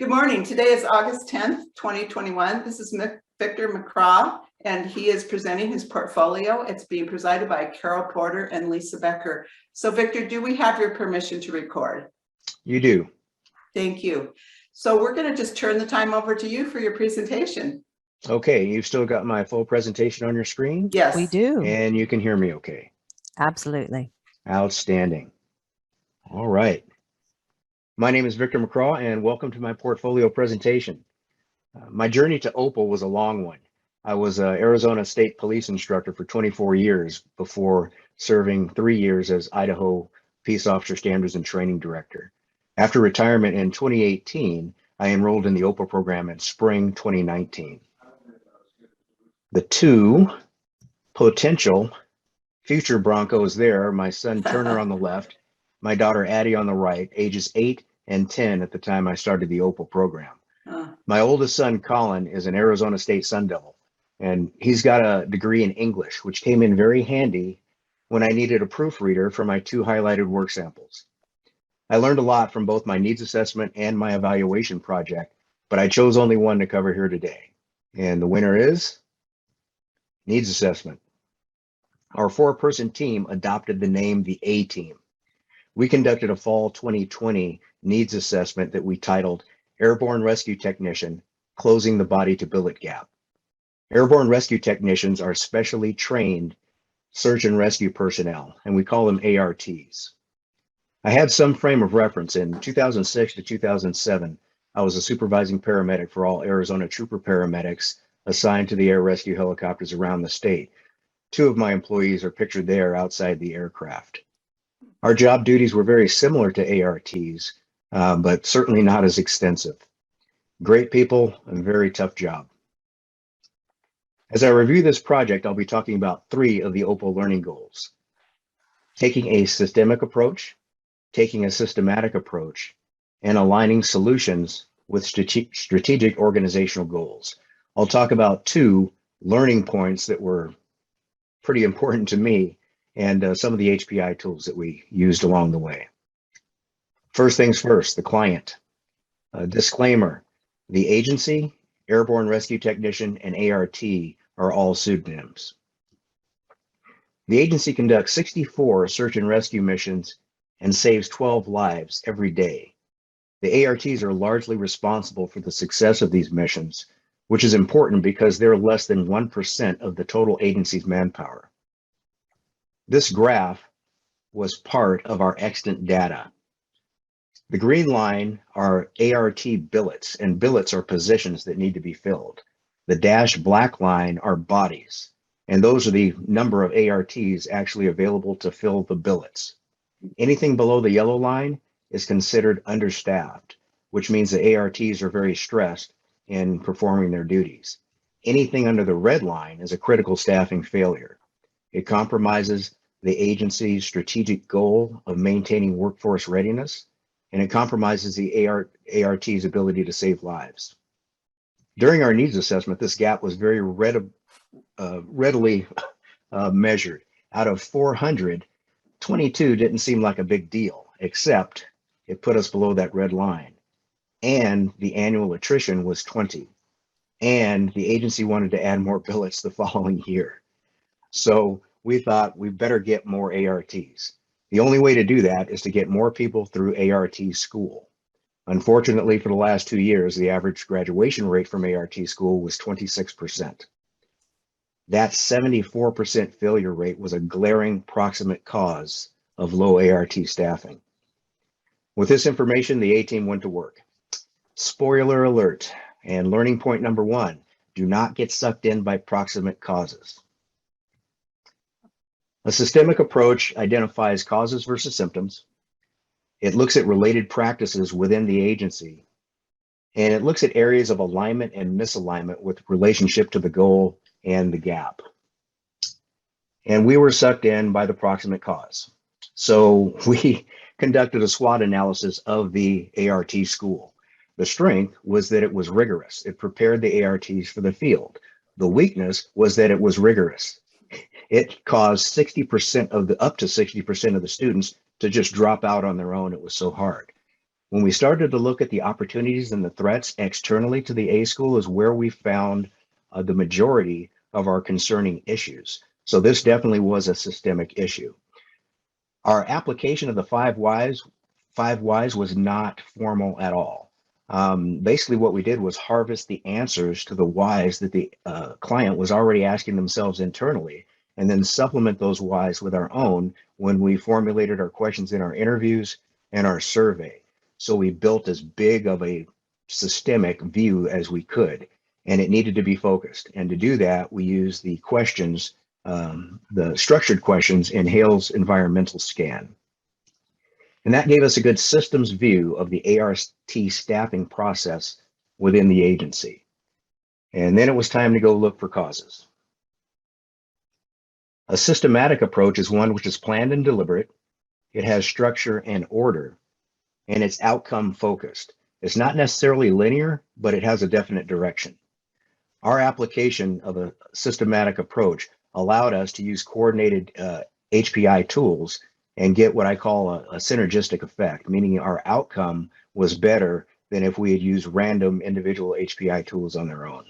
Good morning. Today is August 10th, 2021. This is Victor McCraw, and he is presenting his portfolio. It's being presided by Carol Porter and Lisa Becker. So Victor, do we have your permission to record? You do. Thank you. So we're going to just turn the time over to you for your presentation. Okay, you've still got my full presentation on your screen? Yes. We do. And you can hear me okay? Absolutely. Outstanding. All right. My name is Victor McCraw, and welcome to my portfolio presentation. My journey to Opal was a long one. I was an Arizona State Police instructor for 24 years before serving 3 years as Idaho Peace Officer Standards and Training Director. After retirement in 2018, I enrolled in the Opal program in spring 2019. The two potential future Broncos there, my son Turner on the left, my daughter Addie on the right, ages 8 and 10 at the time I started the Opal program. My oldest son, Colin, is an Arizona State Sun Devil, and he's got a degree in English, which came in very handy when I needed a proofreader for my 2 highlighted work samples. I learned a lot from both my needs assessment and my evaluation project, but I chose only one to cover here today. And the winner is needs assessment. Our 4-person team adopted the name the A-Team. We conducted a fall 2020 needs assessment that we titled Airborne Rescue Technician, Closing the Body to Billet Gap. Airborne rescue technicians are specially trained search and rescue personnel, and we call them ARTs. I have some frame of reference. In 2006 to 2007, I was a supervising paramedic for all Arizona trooper paramedics assigned to the air rescue helicopters around the state. 2 of my employees are pictured there outside the aircraft. Our job duties were very similar to ARTs, but certainly not as extensive. Great people and very tough job. As I review this project, I'll be talking about 3 of the Opal learning goals: taking a systemic approach, taking a systematic approach, and aligning solutions with strategic organizational goals. I'll talk about 2 learning points that were pretty important to me and some of the HPI tools that we used along the way. First things first, the client. Disclaimer, the agency, Airborne Rescue Technician, and ART are all pseudonyms. The agency conducts 64 search and rescue missions and saves 12 lives every day. The ARTs are largely responsible for the success of these missions, which is important because they're less than 1% of the total agency's manpower. This graph was part of our extant data. The green line are ART billets, and billets are positions that need to be filled. The dashed black line are bodies, and those are the number of ARTs actually available to fill the billets. Anything below the yellow line is considered understaffed, which means the ARTs are very stressed in performing their duties. Anything under the red line is a critical staffing failure. It compromises the agency's strategic goal of maintaining workforce readiness, and it compromises the ART's ability to save lives. During our needs assessment, this gap was very readily measured. Out of 400, 22 didn't seem like a big deal, except it put us below that red line. And the annual attrition was 20. And the agency wanted to add more billets the following year. So we thought we better get more ARTs. The only way to do that is to get more people through ART school. Unfortunately, for the last 2 years, the average graduation rate from ART school was 26%. That 74% failure rate was a glaring proximate cause of low ART staffing. With this information, the A-Team went to work. Spoiler alert, and learning point number 1, do not get sucked in by proximate causes. A systemic approach identifies causes versus symptoms. It looks at related practices within the agency, and it looks at areas of alignment and misalignment with relationship to the goal and the gap. And we were sucked in by the proximate cause. So we conducted a SWOT analysis of the ART school. The strength was that it was rigorous. It prepared the ARTs for the field. The weakness was that it was rigorous. It caused up to 60% of the students to just drop out on their own. It was so hard. When we started to look at the opportunities and the threats externally to the A school is where we found the majority of our concerning issues. So this definitely was a systemic issue. Our application of the five whys was not formal at all. Basically what we did was harvest the answers to the whys that the client was already asking themselves internally, and then supplement those whys with our own when we formulated our questions in our interviews and our survey. So we built as big of a systemic view as we could, and it needed to be focused. And to do that, we used the questions, the structured questions in Hale's environmental scan. And that gave us a good systems view of the ART staffing process within the agency. And then it was time to go look for causes. A systematic approach is one which is planned and deliberate. It has structure and order, and it's outcome focused. It's not necessarily linear, but it has a definite direction. Our application of a systematic approach allowed us to use coordinated HPI tools and get what I call a synergistic effect, meaning our outcome was better than if we had used random individual HPI tools on their own.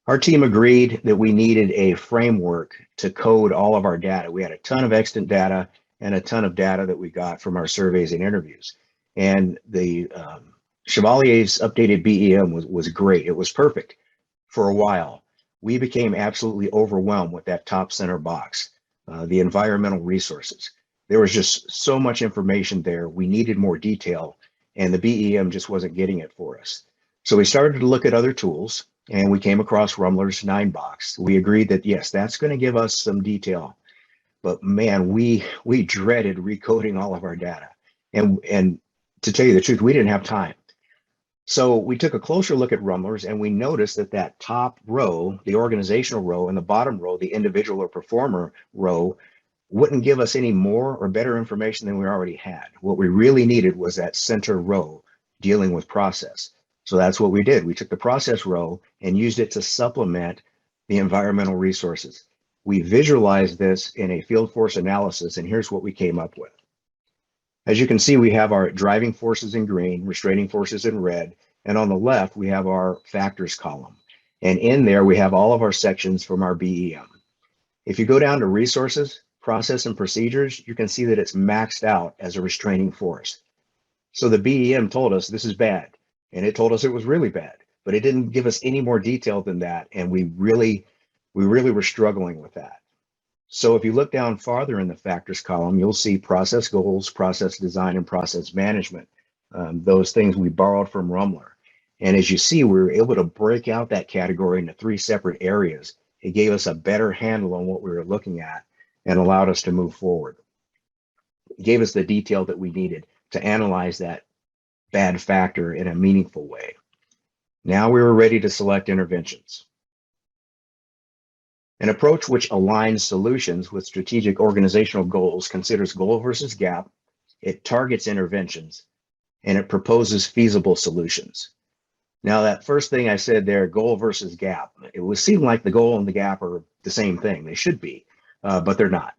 Our team agreed that we needed a framework to code all of our data. We had a ton of extant data and a ton of data that we got from our surveys and interviews. And the Chevalier's updated BEM was great. It was perfect for a while. We became absolutely overwhelmed with that top center box. The environmental resources. There was just so much information there. We needed more detail, and the BEM just wasn't getting it for us. So we started to look at other tools, and we came across Rummler's 9-box. We agreed that, yes, that's going to give us some detail. But man, we dreaded recoding all of our data. And to tell you the truth, we didn't have time. So we took a closer look at Rummler's, and we noticed that that top row, the organizational row, and the bottom row, the individual or performer row, wouldn't give us any more or better information than we already had. What we really needed was that center row dealing with process. So that's what we did. We took the process row and used it to supplement the environmental resources. We visualized this in a field force analysis, and here's what we came up with. As you can see, we have our driving forces in green, restraining forces in red, and on the left, we have our factors column. And in there, we have all of our sections from our BEM. If you go down to resources, process, and procedures, you can see that it's maxed out as a restraining force. So the BEM told us this is bad, and it told us it was really bad, but it didn't give us any more detail than that, and we really were struggling with that. So if you look down farther in the factors column, you'll see process goals, process design, and process management. Those things we borrowed from Rummler. And as you see, we were able to break out that category into 3 separate areas. It gave us a better handle on what we were looking at and allowed us to move forward. It gave us the detail that we needed to analyze that bad factor in a meaningful way. Now we were ready to select interventions. An approach which aligns solutions with strategic organizational goals considers goal versus gap, it targets interventions, and it proposes feasible solutions. Now, that first thing I said there, goal versus gap, it would seem like the goal and the gap are the same thing. They should be, but they're not.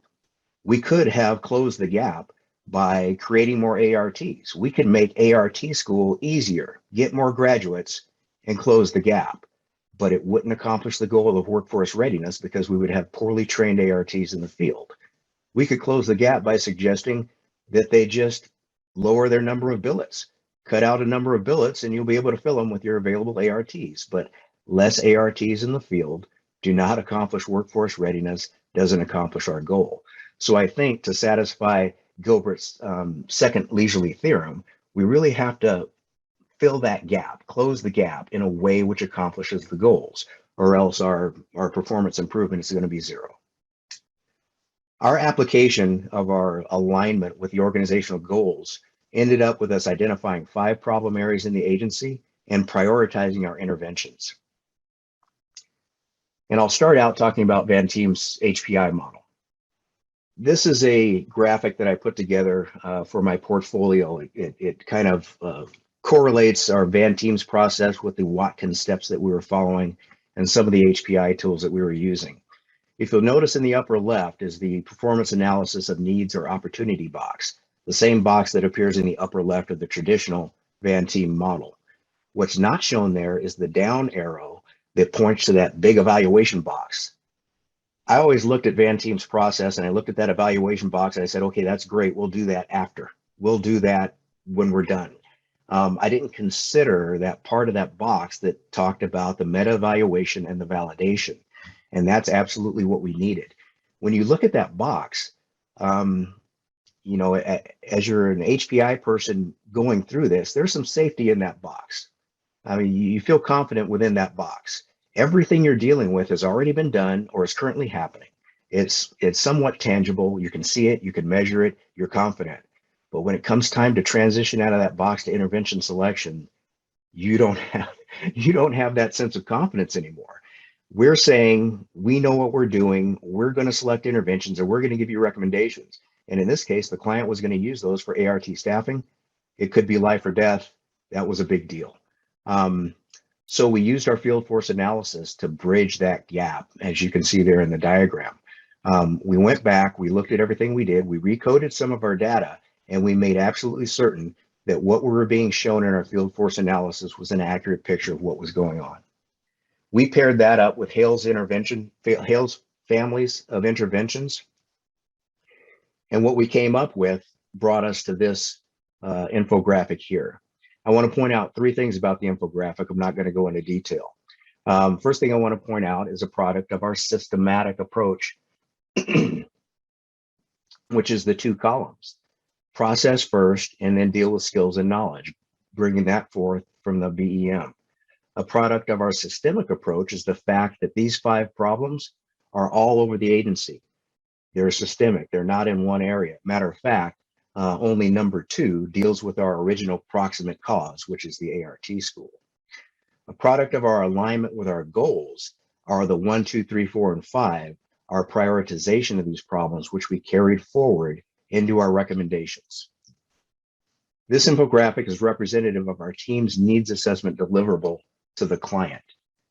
We could have closed the gap by creating more ARTs. We could make ART school easier, get more graduates, and close the gap. But it wouldn't accomplish the goal of workforce readiness because we would have poorly trained ARTs in the field. We could close the gap by suggesting that they just lower their number of billets, cut out a number of billets, and you'll be able to fill them with your available ARTs. But less ARTs in the field do not accomplish workforce readiness, doesn't accomplish our goal. So I think to satisfy Gilbert's second leisurely theorem, we really have to fill that gap, close the gap in a way which accomplishes the goals, or else our performance improvement is going to be 0. Our application of our alignment with the organizational goals ended up with us identifying 5 problem areas in the agency and prioritizing our interventions. And I'll start out talking about Van Team's HPI model. This is a graphic that I put together for my portfolio. It kind of correlates our Van Team's process with the Watkins steps that we were following and some of the HPI tools that we were using. If you'll notice in the upper left is the performance analysis of needs or opportunity box. the same box that appears in the upper left of the traditional Van Team model. What's not shown there is the down arrow that points to that big evaluation box. I always looked at Van Team's process and I looked at that evaluation box and I said, okay, that's great. We'll do that after. We'll do that when we're done. I didn't consider that part of that box that talked about the meta evaluation and the validation. And that's absolutely what we needed. When you look at that box, you know, as you're an HPI person going through this, there's some safety in that box. I mean, you feel confident within that box. Everything you're dealing with has already been done or is currently happening. It's somewhat tangible. You can see it, you can measure it, you're confident. But when it comes time to transition out of that box to intervention selection, you don't have that sense of confidence anymore. We're saying we know what we're doing, we're going to select interventions, and we're going to give you recommendations. And in this case, the client was going to use those for ART staffing. It could be life or death. That was a big deal. So we used our field force analysis to bridge that gap, as you can see there in the diagram. We went back, we looked at everything we did, we recoded some of our data, and we made absolutely certain that what we were being shown in our field force analysis was an accurate picture of what was going on. We paired that up with Hale's families of interventions. And what we came up with brought us to this infographic here. I want to point out three things about the infographic. I'm not going to go into detail. First thing I want to point out is a product of our systematic approach, which is the two columns. Process first, and then deal with skills and knowledge, bringing that forth from the BEM. A product of our systemic approach is the fact that these 5 problems are all over the agency. They're systemic, they're not in one area. Matter of fact, only number 2 deals with our original proximate cause, which is the ART school. A product of our alignment with our goals are the 1, 2, 3, 4, and 5, our prioritization of these problems, which we carried forward into our recommendations. This infographic is representative of our team's needs assessment deliverable to the client.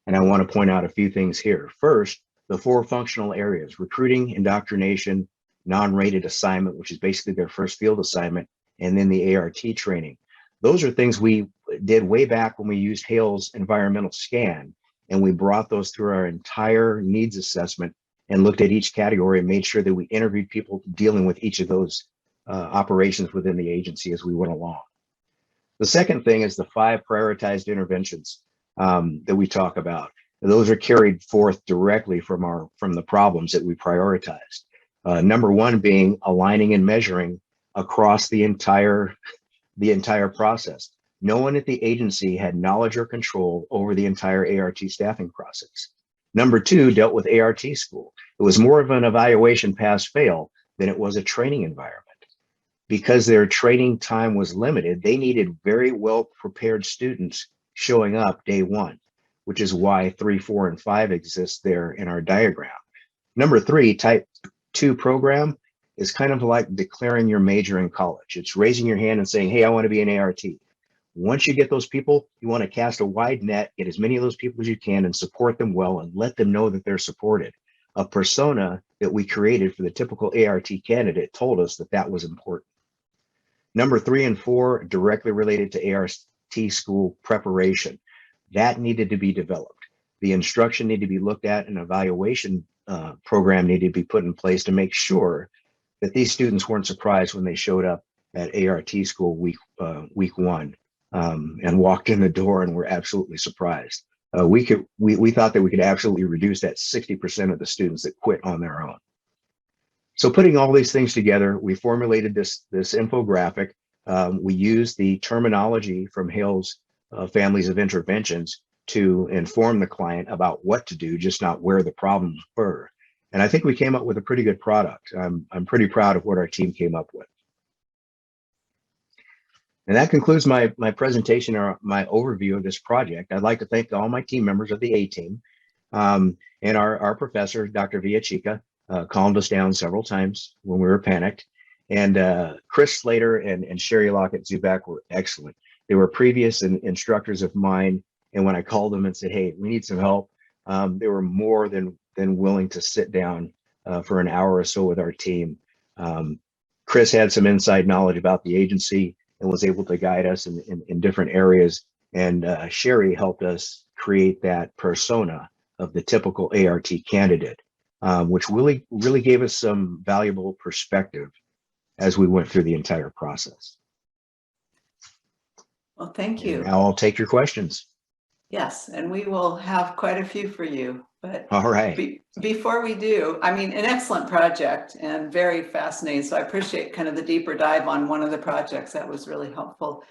And I want to point out a few things here. First, the 4 functional areas: recruiting, indoctrination, non-rated assignment, which is basically their first field assignment, and then the ART training. Those are things we did way back when we used Hale's environmental scan, and we brought those through our entire needs assessment and looked at each category and made sure that we interviewed people dealing with each of those operations within the agency as we went along. The second thing is the 5 prioritized interventions that we talk about. Those are carried forth directly from the problems that we prioritized. Number 1 being aligning and measuring across the entire process. No one at the agency had knowledge or control over the entire ART staffing process. Number 2 dealt with ART school. It was more of an evaluation pass-fail than it was a training environment. Because their training time was limited, they needed very well-prepared students showing up day 1, which is why 3, 4, and 5 exist there in our diagram. Number 3, type 2 program, is kind of like declaring your major in college. It's raising your hand and saying, hey, I want to be an ART. Once you get those people, you want to cast a wide net, get as many of those people as you can and support them well and let them know that they're supported. A persona that we created for the typical ART candidate told us that that was important. Number 3 and 4, directly related to ART school preparation. That needed to be developed. The instruction needed to be looked at, and evaluation program needed to be put in place to make sure that these students weren't surprised when they showed up at ART school week 1 and walked in the door and were absolutely surprised. We thought that we could absolutely reduce that 60% of the students that quit on their own. So putting all these things together, we formulated this infographic. We used the terminology from Hale's families of interventions to inform the client about what to do, just not where the problems were. And I think we came up with a pretty good product. I'm pretty proud of what our team came up with. And that concludes my presentation, or my overview of this project. I'd like to thank all my team members of the A-team, and our professor, Dr. Villachica, calmed us down several times when we were panicked. And Chris Slater and Sherry Lockett-Zubak were excellent. They were previous instructors of mine, and when I called them and said, hey, we need some help, they were more than willing to sit down for an hour or so with our team. Chris had some inside knowledge about the agency and was able to guide us in different areas. And Sherry helped us create that persona of the typical ART candidate, which really gave us some valuable perspective as we went through the entire process. Well, thank And you. now I'll take your questions. Yes, and we will have quite a few for you, but All right. before we do, I mean, an excellent project and very fascinating. So I appreciate kind of the deeper dive on one of the projects. That was really helpful.